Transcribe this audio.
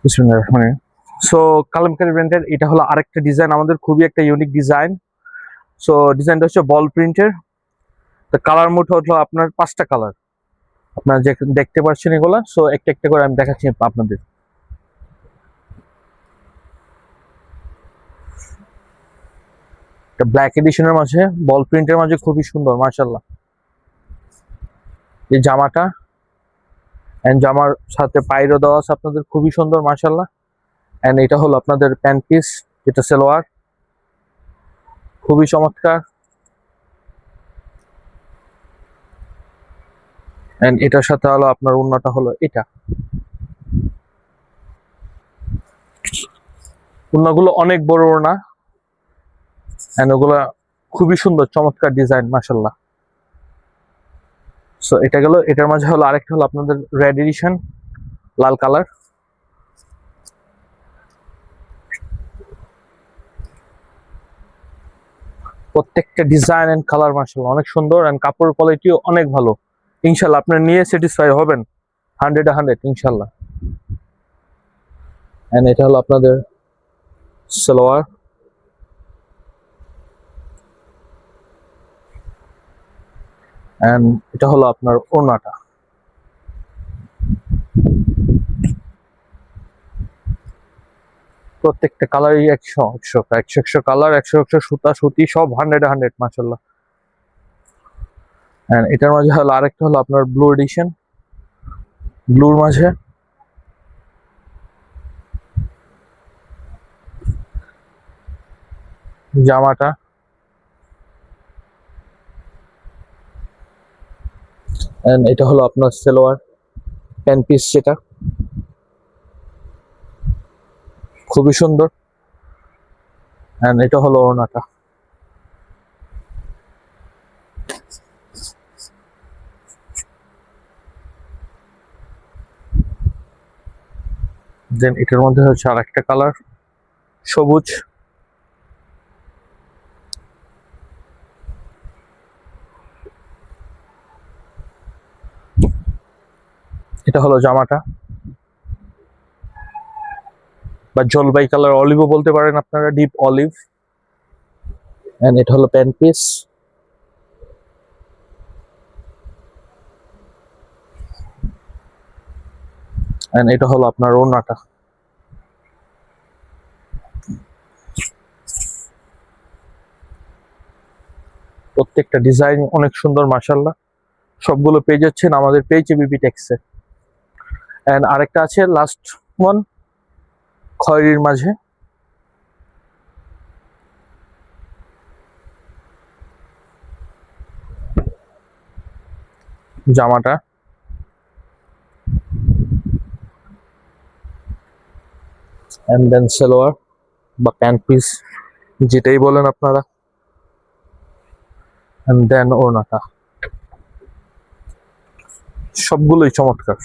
বিসমিল্লাহির রহমানির রহিম। সো কালামকারী ব্র্যান্ডের এটা হলো আরেকটা ডিজাইন, আমাদের খুবই একটা ইউনিক ডিজাইন। সো ডিজাইনটা হচ্ছে বল প্রিন্টের। তো কালার মোড হলো আপনার 5টা কালার, আপনারা যে দেখতে পাচ্ছেন এগুলা। সো একটা একটা করে আমি দেখাচ্ছি আপনাদের। এটা ব্ল্যাক এডিশনের মাঝে বল প্রিন্টের মাঝে খুবই সুন্দর মাশাআল্লাহ। এই জামাটা এন্ড জামার সাথে পাইরও দেওয়া আছে আপনাদের, খুবই সুন্দর মাশাআল্লাহ। এন্ড এটা হলো আপনাদের প্যান্ট পিস, যেটা সালোয়ার, খুবই চমৎকার। এন্ড এটার সাথে হলো আপনার ওড়নাটা হলো এটা। ওড়নাগুলো অনেক বড় ওড়না, এন্ড ওগুলা খুবই সুন্দর চমৎকার ডিজাইন মাশাআল্লাহ। সো এটা গেল, এটার মাঝে হলো আরেকটা হলো আপনাদের রেড এডিশন, লাল কালার। প্রত্যেকটা ডিজাইন এন্ড কালার মাশাআল্লাহ অনেক সুন্দর, এন্ড কাপড়ের কোয়ালিটিও অনেক ভালো। ইনশাআল্লাহ আপনারা নিয়ে স্যাটিসফাই হবেন 100 ইনশাআল্লাহ। এন্ড এটা হলো আপনাদের সালোয়ার, এন্ড এটা হলো আপনার ওড়নাটা। প্রত্যেকটা কালারই 100 কালার, 100 সুতা সুতি সব 100 মাশাআল্লাহ। এন্ড এটার মাঝে হলো আরেকটা হলো আপনার ব্লু এডিশন, ব্লুর মাঝে জামাটা, এন্ড এটা হলো আপনার সালোয়ার প্যান্ট পিস, যেটা খুবই সুন্দর। এন্ড এটা হলো ওড়নাটা। দেন এটার মধ্যে হচ্ছে আরেকটা কালার সবুজ। এটা হলো জামাটা, বা জলপাই কালার, অলিভও বলতে পারেন আপনারা, ডিপ অলিভ। এন্ড এটা হলো প্যান্ট পিস। এন্ড এটা হলো আপনার ওড়নাটা। প্রত্যেকটা ডিজাইন অনেক সুন্দর মাশাআল্লাহ। সবগুলো পেয়ে যাচ্ছেন আমাদের পেজ বিবি টেক্সে। এন্ড আরেকটা আছে লাস্ট ওয়ান, খয়েরির মাঝে জামাটা, এন্ড দেন সালোয়ার বা প্যান্ট পিস যেটাই বলেন আপনারা, এন্ড দেন ওড়নাটা। সবগুলোই চমৎকার।